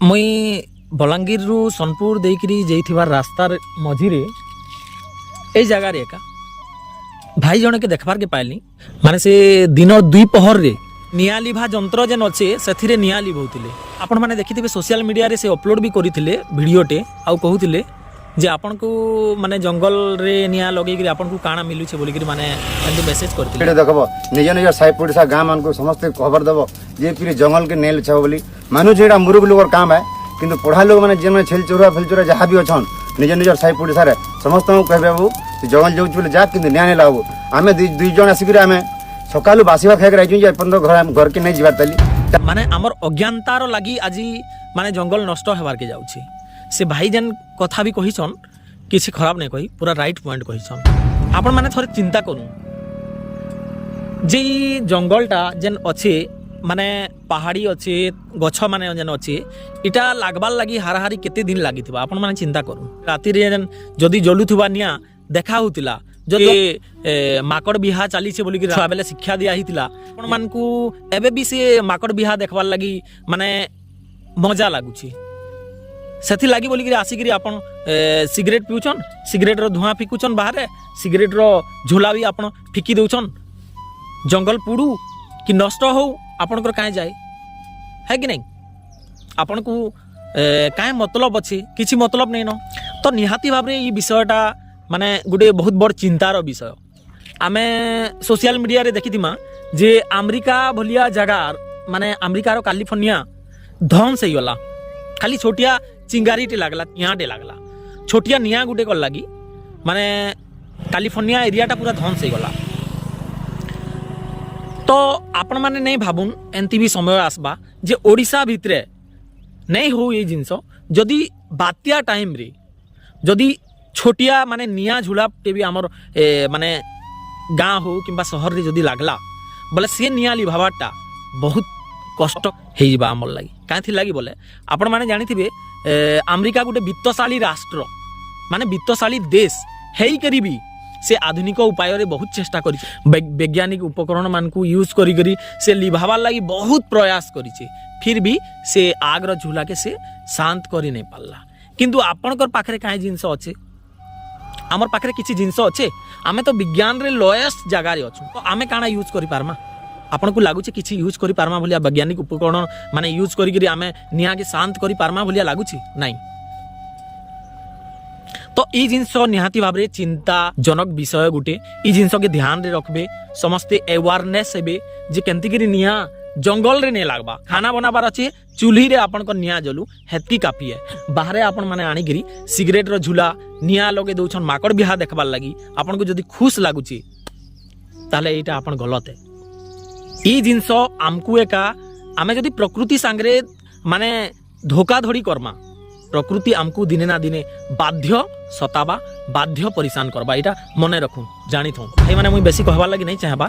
मुई बलांगीर रु सोनपुर देकरी जाइथिबार रास्तार मझिरे ए जगार एका भाई जने के देखबार के पाइली माने से दिन दुई पहर रे निया लिभा जंत्र जेन अच्छे से निया लिभौतिले आपण माने देखिथिबे सोशल मीडिया रे से अपलोड भी करिथिले वीडियोटे आउ कहूतिले जे आपन को माने जंगल रे निया लगै कि आपन को काना मिलु छे बोली कि माने एंड मेसेज करथिले एटा देखबो निज निज साई पड़िसा गां मान को समस्त खबर देबो जे फिर जंगल के नेल छ बोली मानु जेडा मुरुग लोगर काम है किंतु पढ़ा लोग माने जेने छेल चोरा फेल चोरा जहां भी अछन निज निज साई पड़िसा रे समस्त को कहबे बाबू जंगल जाउ बोले जा किंतु न्याय लागो आमे दुई जण आसिक आमे सकालू बासीवा खाइक रही जे अपन घर के नहीं जीवार तली माने हमर अज्ञानतार लागि आजी माने जंगल नष्ट हेबार के जाउछि से भाई जेन कथा भी कहिछन किसी खराब नहीं कही पूरा राइट पॉइंट कहिछन आपण माने थोड़े चिंता करू जे जंगलटा जेन अच्छे माने पहाड़ी अच्छे गछ माने जेन अच्छे इटा लागबार लगी हाराहारी केते दिन लागि थिबा आपण माने चिंता करू राति रे जदी जलुथुबा निया देखा होतिला जदी माकड़ बिहा चली से बोली कि बेले शिक्षा दिया हितिला आपण मान को एबे भी से माकड़ बिहा देखबार लगी माने मजा लागुची सेथि लागि बोली कि आसिक आपन सिगरेट पिउछन सिगरेट रो धुआं फिकुछन बाहर सिगरेट रो झोला भी आपन फिकी दउछन जंगल पुडू कि नष्ट हो आपन को काहे जाए है कि नहीं आपन को काहे मतलब अच्छे किसी मतलब नहीं न तो निहाती भाव रे ई विषयटा माने गुटे बहुत बड़ चिंतार विषय आमे सोशल मीडिया रे देखिथिमा जे अमेरिका भलिया जगार माने अमेरिका रो कैलिफोर्निया ध्वंस हो गला खाली छोटिया चिंगारीटे लागला नियाटे लागला छोटिया निया गुटे कर लगी माने कैलिफोर्निया एरियाटा पूरा ध्वंस हो गला तो आपण माने नहीं भाबुन एंती भी समय आसबा जे ओडिशा भितरे नहीं हो ये जिनस जदि बात्या टाइम रे जदि छोटिया माने निया झुलाटे भी आमर माने गाँ हो किंबा शहर रे जदि लागला बोले से निया लिभाबाटा बहुत कष्ट हो आमर लगी कहीं लगी बोले आपण माने जानिथिबे अमेरिका गोटे वित्तशाली राष्ट्र माने वित्तशाली देश हेई करी भी से आधुनिक उपाय रे बहुत चेष्टा करी वैज्ञानिक उपकरण मान को यूज करी करी से लिभाबार लगी बहुत प्रयास करिছে फिर भी से आग्र झूला के से शांत करी नहीं पारला किंतु आपनकर पाखरे काहे जिंस अच्छे आमर पाखरे किछि जिंस अच्छे आमे तो विज्ञान रे लोएस्ट जगह रे अछु तो आमे काना यूज करी पारमा आपन को लागुचे किछि यूज करी पारमा भलिया वैज्ञानिक उपकरण माने यूज करी करी आमे निया के शांत करी पारमा भलिया लागुछि नहीं तो ई जिनस निहाती भाव रे चिंताजनक विषय गुटे ई जिनस के ध्यान रे रखबे समस्ते अवेयरनेस हेबे जे केंति करी निया जंगल रे नहीं लागबा खाना बनाबार अच्छे चूल्ही रे आपन को निया जलू हेती काफी है बाहरे आपन माने आनी गिरी सिगरेट रो झूला निया लगे दउछन माकड़ बिहा देखबार लगी आपन को जदी खुश लागुची ताले एटा आपन गलत है ई जिनस आमकू एका आमे जदी प्रकृति सांगरे माने धोखा धड़ी करमा प्रकृति आमकू दिने ना दिने बाध्य सताबा बाध्य परेशान करबा एटा मने रखू जानी थो भाई माने मुई बेसी कहबार लगी नहीं चाहबा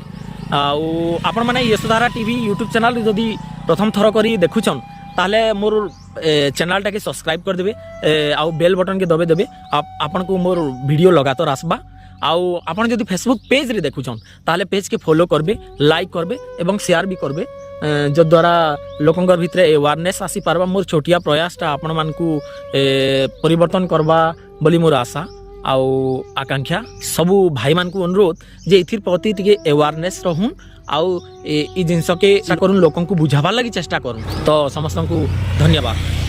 आउ आपण माने यशोधारा टीवी यूट्यूब चैनल जदी प्रथम थर करी देखुछन ताले मोर चैनल टाके सब्सक्राइब कर देबे आउ बेल बटन के दबे देबे आपन को मोर वीडियो लगातार आसबा आउ आपण जदी फेसबुक पेज रे देखुछन ताले पेज के फॉलो करबे लाइक करबे एवं शेयर भी करबे जो द्वारा लोकंगर भितरे अवेयरनेस आसी पारबा मोर छोटिया प्रयासटा आपण मानकू परिवर्तन करबा बोली मोर आशा आउ आकांक्षा सबू भाई मान को अनुरोध जे इथिर प्रति टिके अवेयरनेस रहून आउ ई जिनस के करूँ लोकन को बुझाबार लगी चेष्टा करूँ तो समस्त को धन्यवाद।